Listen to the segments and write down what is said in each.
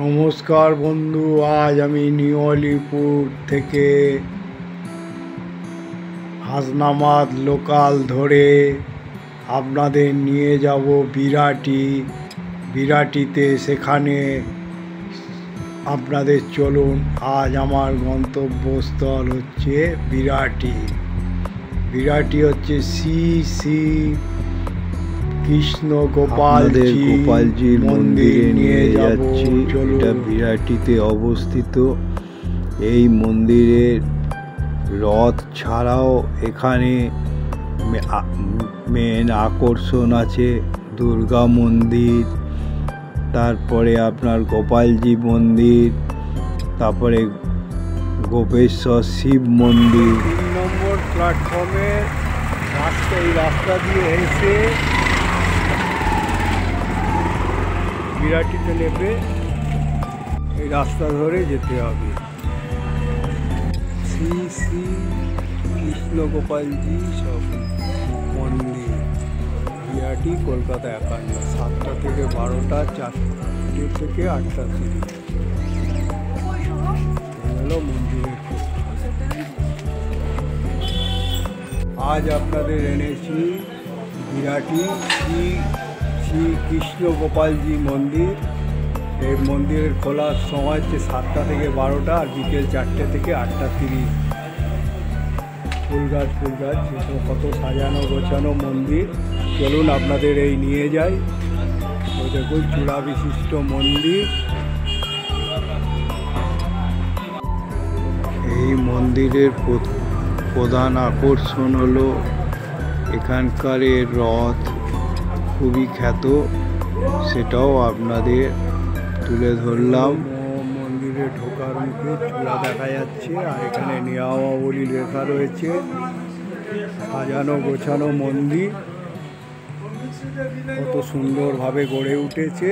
নমস্কার বন্ধু, আজ আমি নিউ আলিপুর থেকে হাসনাবাদ লোকাল ধরে আপনাদের নিয়ে যাব বিরাটিতে। সেখানে আপনাদের চলুন। আজ আমার গন্তব্যস্থল হচ্ছে বিরাটি হচ্ছে শ্রী কৃষ্ণ গোপালজির মন্দিরে নিয়ে যাচ্ছি। এটা বিরাটিতে অবস্থিত। এই মন্দিরের রথ ছাড়াও এখানে মেন আকর্ষণ আছে দুর্গা মন্দির, তারপরে আপনার গোপালজি মন্দির, তারপরে গোপেশ্বর শিব মন্দির। 3 নম্বর প্ল্যাটফর্মের এই রাস্তা দিয়ে এসে বিরাটিতে নেমে এই রাস্তা ধরে যেতে হবে। শ্রী শ্রী কৃষ্ণ গোপালজি সব মন্দির, বিরাটি, কলকাতা 51। 7টা থেকে 12টা, 4টে থেকে 8:30 হলো মন্দিরের। আজ আপনাদের এনেছি বিরাটি শ্রী কৃষ্ণ গোপালজি মন্দির। এই মন্দিরের খোলার সময় হচ্ছে 7টা থেকে 12টা, আর বিকেল 4টে থেকে 8:30। ফুল গাছ এসব কত সাজানো গোছানো মন্দির। চলুন আপনাদের এই নিয়ে যাই। ওই দেখুন চূড়া বিশিষ্ট মন্দির। এই মন্দিরের প্রধান আকর্ষণ হলো এখানকার রথ, খুবই খ্যাত, সেটাও আপনাদের তুলে ধরলাম। মন্দিরে ঢোকার মুখে চূড়া দেখা যাচ্ছে, আর এখানে নিয়মাবলী লেখা রয়েছে। সাজানো গোছানো মন্দির, কত সুন্দরভাবে গড়ে উঠেছে।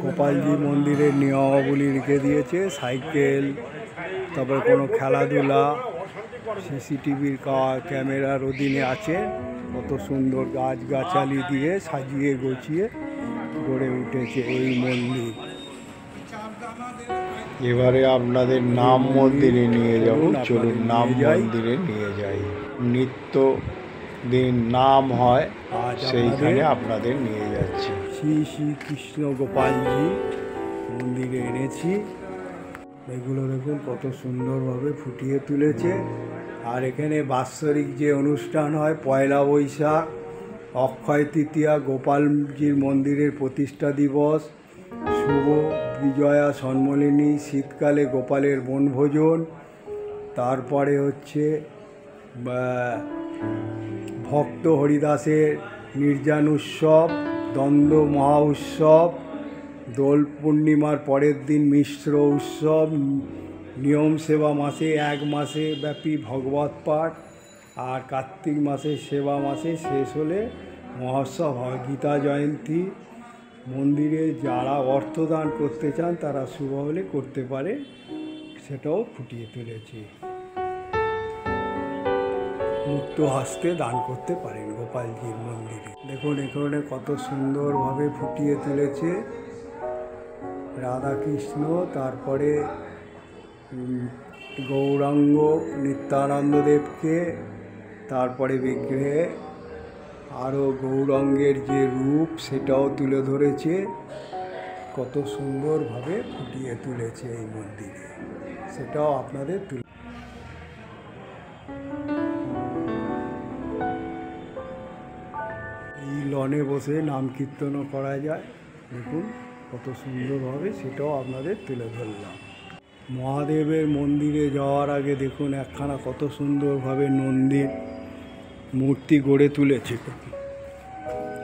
গোপালজি মন্দিরের নিয়মাবলী লিখে দিয়েছে। সাইকেল, তারপরে কোনো খেলাধুলা, সিসিটিভির ক্যামেরার অধীনে আছে। কত সুন্দর গাছগাছালি দিয়ে সাজিয়ে গুছিয়ে গড়ে উঠেছে এই মন্দির। এবারে আপনাদের নাম মন্দিরে নিয়ে যাব। চলুন নাম মন্দিরে নিয়ে যাই। নিত্য দিন নাম হয়, সেইখানে আপনাদের নিয়ে যাচ্ছি। শ্রী শ্রী কৃষ্ণ গোপালজি মন্দিরে এনেছি। এগুলো দেখুন কত সুন্দরভাবে ফুটিয়ে তুলেছে। আর এখানে বাৎসরিক যে অনুষ্ঠান হয়, পয়লা বৈশাখ, অক্ষয় তৃতীয়া, গোপালজির মন্দিরের প্রতিষ্ঠা দিবস, শুভ বিজয়া সম্মিলনী, শীতকালে গোপালের বনভোজন, তারপরে হচ্ছে ভক্ত হরিদাসের নির্জান উৎসব, দ্বন্দ্ব মহা উৎসব, দোল পূর্ণিমার পরের দিন মিশ্র উৎসব, নিয়ম সেবা মাসে 1 মাসে ব্যাপী ভগবত পাঠ, আর কার্তিক মাসে সেবা মাসে শেষ হলে মহোৎসব হয়, গীতা জয়ন্তী। মন্দিরে যারা অর্থদান করতে চান তারা শুভ হলে করতে পারে, সেটাও ফুটিয়ে তুলেছে। মুক্ত হস্তে দান করতে পারেন গোপালজির মন্দিরে। দেখুন এখানে কত সুন্দরভাবে ফুটিয়ে তুলেছে রাধাকৃষ্ণ, তারপরে গৌরাঙ্গ নিত্যানন্দ দেবকে, তারপরে বিগ্রহে আরও গৌরাঙ্গের যে রূপ সেটাও তুলে ধরেছে। কত সুন্দরভাবে ফুটিয়ে তুলেছে এই মন্দিরে, সেটাও আপনাদের এই লনে বসে নাম কীর্তনও করা যায়। দেখুন কত সুন্দরভাবে, সেটাও আপনাদের তুলে ধরলাম। মহাদেবের মন্দিরে যাওয়ার আগে দেখুন একখানা কত সুন্দরভাবে নন্দীর মূর্তি গড়ে তুলেছে,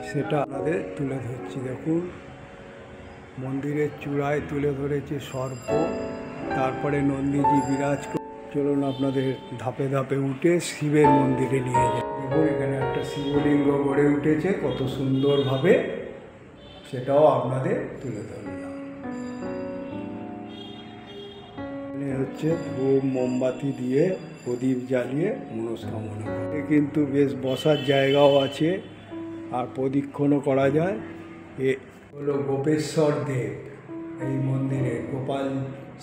সেটা আপনাদের তুলে ধরছি। দেখুন মন্দিরের চূড়ায় তুলে ধরেছে সর্প, তারপরে নন্দীজি বিরাজ করে। চলুন আপনাদের ধাপে ধাপে উঠে শিবের মন্দিরে নিয়ে যাই। দেখুন এখানে একটা শিবলিঙ্গ গড়ে উঠেছে কত সুন্দরভাবে, সেটাও আপনাদের তুলে ধরলাম। হচ্ছে ধূপ মোমবাতি দিয়ে প্রদীপ জ্বালিয়ে মনস্কামনা করে। কিন্তু বেশ বসার জায়গাও আছে, আর প্রদক্ষিণও করা যায়। এ হলো গোপেশ্বর দেব। এই মন্দিরে গোপাল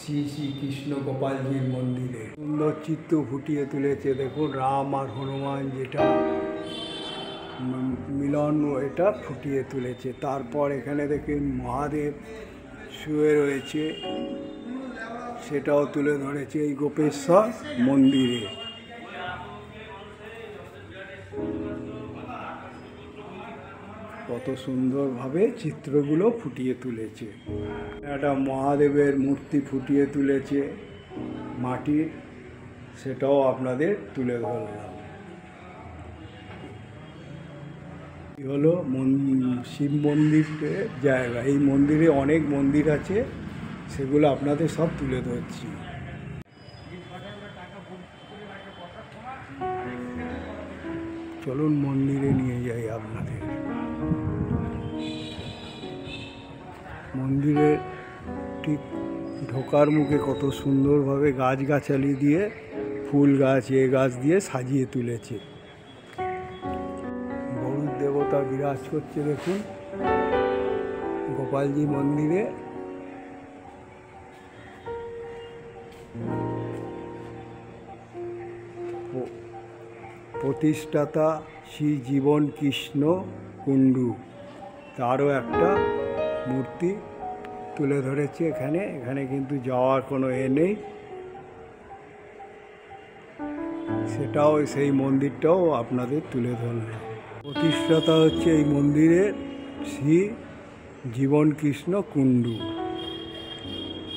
শ্রী শ্রী কৃষ্ণ গোপালজির মন্দিরে সুন্দর চিত্র ফুটিয়ে তুলেছে। দেখুন রাম আর হনুমান যেটা মিলন এটা ফুটিয়ে তুলেছে। তারপর এখানে দেখুন মহাদেব শুয়ে রয়েছে, সেটাও তুলে ধরেছে এই গোপেশ্বর মন্দিরে। কত সুন্দরভাবে চিত্রগুলো ফুটিয়ে তুলেছে। একটা মহাদেবের মূর্তি ফুটিয়ে তুলেছে মাটির, সেটাও আপনাদের তুলে ধরলাম। এই হলো শিব মন্দিরের জায়গা। এই মন্দিরে অনেক মন্দির আছে, সেগুলো আপনাদের সব তুলে ধরছি। চলুন মন্দিরে নিয়ে যাই আপনাদের। মন্দিরের ঠিক ঢোকার মুখে কত সুন্দরভাবে গাছগাছালি দিয়ে, ফুল গাছ এ গাছ দিয়ে সাজিয়ে তুলেছে। গরুর দেবতা বিরাজ করছে দেখুন গোপালজি মন্দিরে। প্রতিষ্ঠাতা শ্রী জীবন কৃষ্ণ কুণ্ডু, তারও একটা মূর্তি তুলে ধরেছে এখানে। এখানে কিন্তু যাওয়ার কোনো নেই, সেটাও সেই মন্দিরটাও আপনাদের তুলে ধরলাম। প্রতিষ্ঠাতা হচ্ছে এই মন্দিরের শ্রী জীবন কৃষ্ণ কুণ্ডু।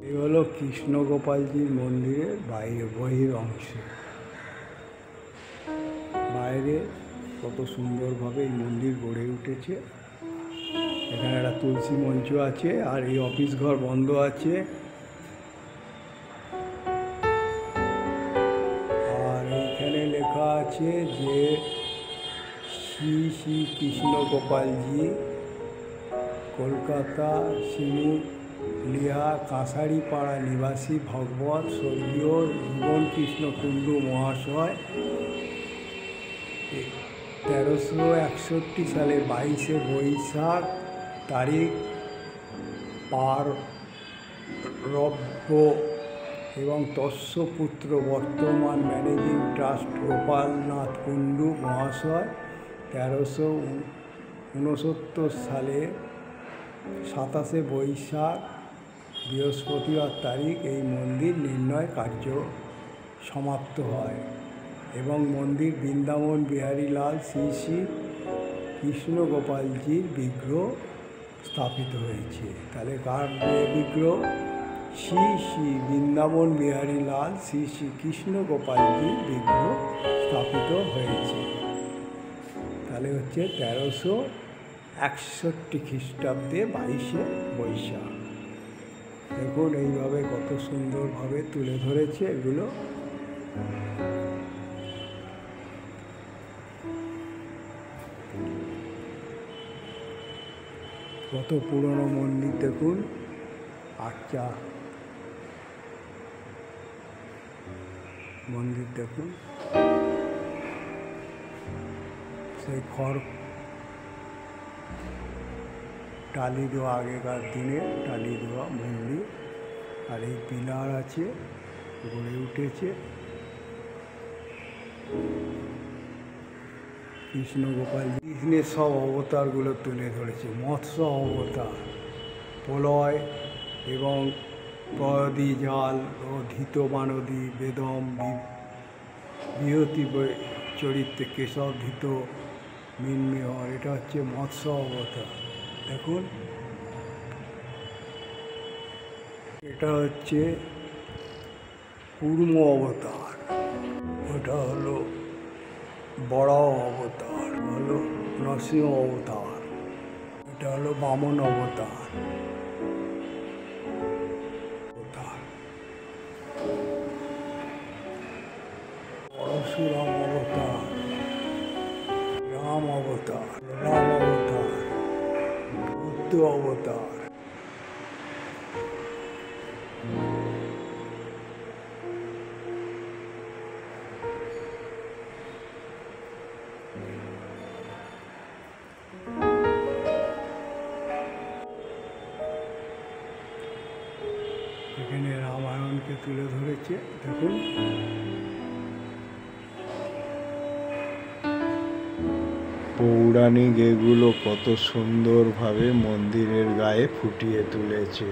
এই হলো কৃষ্ণ গোপালজির মন্দিরের বহির অংশ। বাইরে কত সুন্দরভাবে এই মন্দির গড়ে উঠেছে। এখানে একটা তুলসী মঞ্চ আছে, আর এই অফিস ঘর বন্ধ আছে। আর এইখানে লেখা আছে যে শ্রী শ্রী কৃষ্ণ গোপালজি, কলকাতা শিমুলিয়া কাঁসারিপাড়া নিবাসী ভগবত স্বর্গীয় জীবন কৃষ্ণ কুণ্ডু মহাশয় 1361 সালে 22শে বৈশাখ তারিখ পারব্য এবং তস্য পুত্র বর্তমান ম্যানেজিং ট্রাস্ট গোপালনাথ কুণ্ডু মহাশয় 1369 সালে 27শে বৈশাখ বৃহস্পতিবার তারিখ এই মন্দির নির্ণয় কার্য সমাপ্ত হয় এবং মন্দির বৃন্দাবন বিহারী লাল শ্রী শ্রী কৃষ্ণ গোপালজির বিগ্রহ স্থাপিত হয়েছে। তাহলে কার বিগ্রহ? শ্রী শ্রী বৃন্দাবন বিহারী লাল শ্রী শ্রী কৃষ্ণ গোপালজির বিগ্রহ স্থাপিত হয়েছে। তাহলে হচ্ছে 1361 খ্রিস্টাব্দে 22শে বৈশাখ। দেখুন এইভাবে কত সুন্দরভাবে তুলে ধরেছে এগুলো। কত পুরনো মন্দির দেখুন। আচ্ছা মন্দির দেখুন, সেই খড় টালি দেওয়া, আগেকার দিনে টালি দেওয়া মন্দির। আর এই পিলার আছে, গড়ে উঠেছে। কৃষ্ণ গোপাল কৃষ্ণের সব অবতারগুলো তুলে ধরেছে। মৎস্য অবতার, প্রলয় এবং প্রয়দি জাল ও ধৃত বানদী বেদম বৃহতি চরিত্রে কেশব ধৃত মিনমিহর, এটা হচ্ছে মৎস্য অবতার। দেখুন এটা হচ্ছে কুর্ম অবতার, ওটা হলো বড় অবতার, হলো নরসিংহ অবতার, এটা হলো বামন অবতার। পরশুরাম অবতার, রাম অবতার, বুদ্ধ অবতার। এখানে রামায়ণকে তুলে ধরেছে দেখুন। পৌরাণিক এগুলো কত সুন্দরভাবে মন্দিরের গায়ে ফুটিয়ে তুলেছে।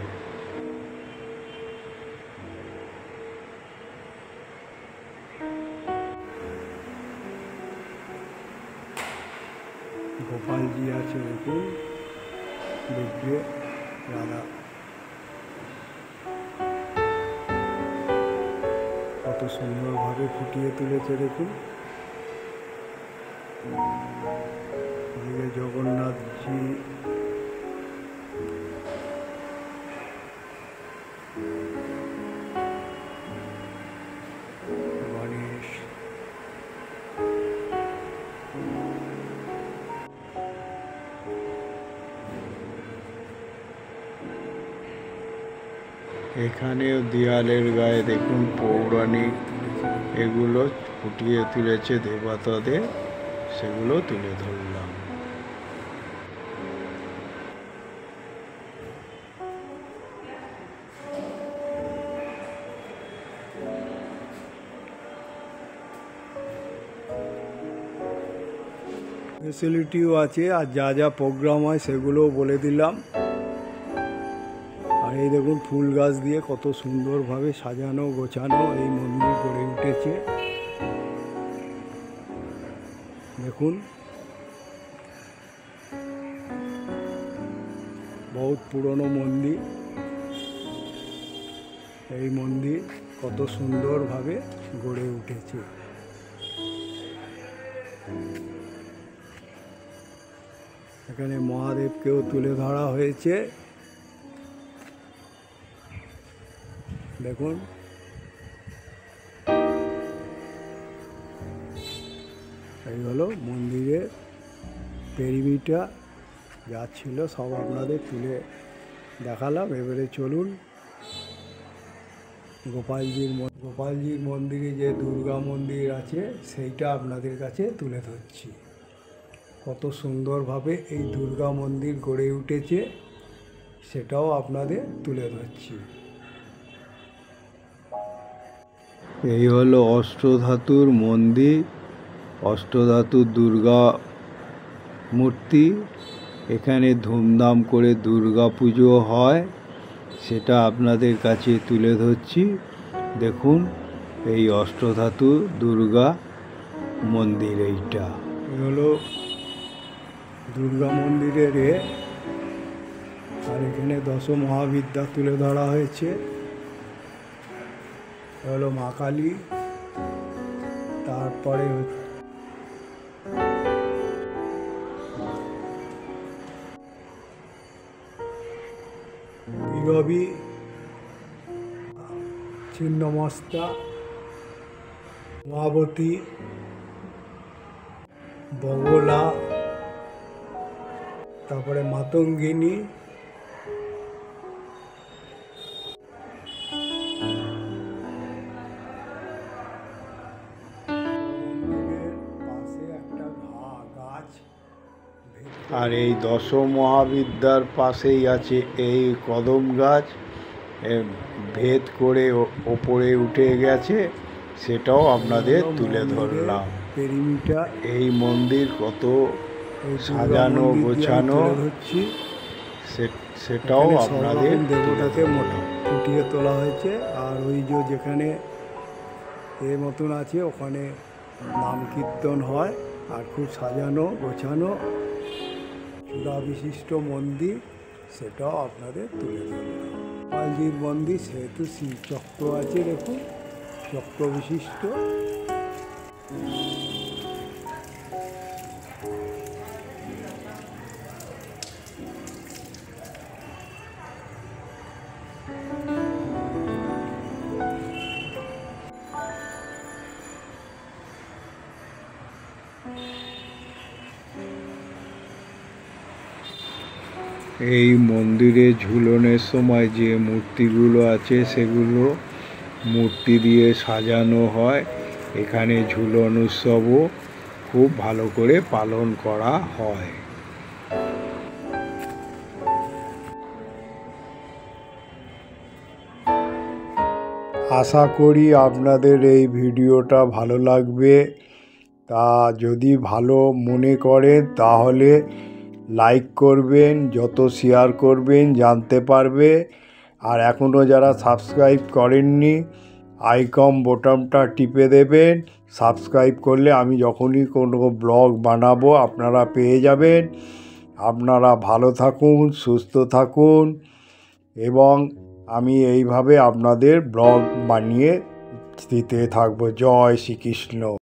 গোপালজি আছে দেখুন, বিগ্রহে রাধা কত সুন্দরভাবে ফুটিয়ে তুলেছে দেখুন। এদিকে জগন্নাথজি, গণেশ, এখানেও দেয়ালের গায়ে দেখুন পৌরাণিক এগুলো ফুটিয়ে তুলেছে দেবতাদের, সেগুলো তুলে ধরলাম। ফেসিলিটিও আছে, আর যা যা প্রোগ্রাম হয় সেগুলোও বলে দিলাম। আর এই দেখুন ফুল গাছ দিয়ে কত সুন্দরভাবে সাজানো গোছানো এই মন্দির গড়ে উঠেছে দেখুন। বহুত পুরনো মন্দির, এই মন্দির কত সুন্দরভাবে গড়ে উঠেছে। এখানে মহাদেবকেও তুলে ধরা হয়েছে দেখুন। এই হলো মন্দিরের পেরিমিটার, যা ছিল সব আপনাদের তুলে দেখালাম। এবারে চলুন গোপালজির মন্দিরে যে দুর্গা মন্দির আছে সেইটা আপনাদের কাছে তুলে ধরছি। কত সুন্দরভাবে এই দুর্গা মন্দির গড়ে উঠেছে সেটাও আপনাদের তুলে ধরছি। এই হলো অষ্টধাতুর মন্দির, অষ্টধাতুর দুর্গা মূর্তি। এখানে ধুমধাম করে দুর্গা পুজো হয়, সেটা আপনাদের কাছে তুলে ধরছি। দেখুন এই অষ্টধাতু দুর্গা মন্দির, এইটা এই হলো দুর্গা মন্দিরের আর এখানে দশ মহাবিদ্যা তুলে ধরা হয়েছে। হলো মা কালী, তারপরে ভৈরবী, ছিন্নমস্তা, মহাবতী, বগলা, তারপরে মাতঙ্গিনী, আর এই দশ মহাবিদ্যার পাশেই আছে এই কদম গাছ, ভেদ করে ওপরে উঠে গেছে, সেটাও আপনাদের তুলে ধরলাম। পেরিমিটার এই মন্দির কত সাজানো গোছানো, সেটাও আপনাদের দেবতাকে ফুটিয়ে তোলা হয়েছে। আর ওই যে যেখানে এর মতন আছে ওখানে নাম কীর্তন হয়, আর খুব সাজানো গোছানো চূড়া বিশিষ্ট মন্দির, সেটাও আপনাদের তুলে ধরলাম। গোপালজির মন্দির সেহেতু শ্রীচক্র আছে দেখুন, চক্র বিশিষ্ট। এই মন্দিরে ঝুলনের সময় যে মূর্তিগুলো আছে সেগুলো মূর্তি দিয়ে সাজানো হয়। এখানে ঝুলন উৎসবও খুব ভালো করে পালন করা হয়। আশা করি আপনাদের এই ভিডিওটা ভালো লাগবে। তা যদি ভালো মনে করেন তাহলে লাইক করবেন, যত শেয়ার করবেন জানতে পারবে। আর এখনও যারা সাবস্ক্রাইব করেননি আইকন বোতামটা টিপে দেবেন। সাবস্ক্রাইব করলে আমি যখনই কোনো ব্লগ বানাবো আপনারা পেয়ে যাবেন। আপনারা ভালো থাকুন, সুস্থ থাকুন এবং আমি এইভাবে আপনাদের ব্লগ বানিয়ে দিতে থাকবো। জয় শ্রীকৃষ্ণ।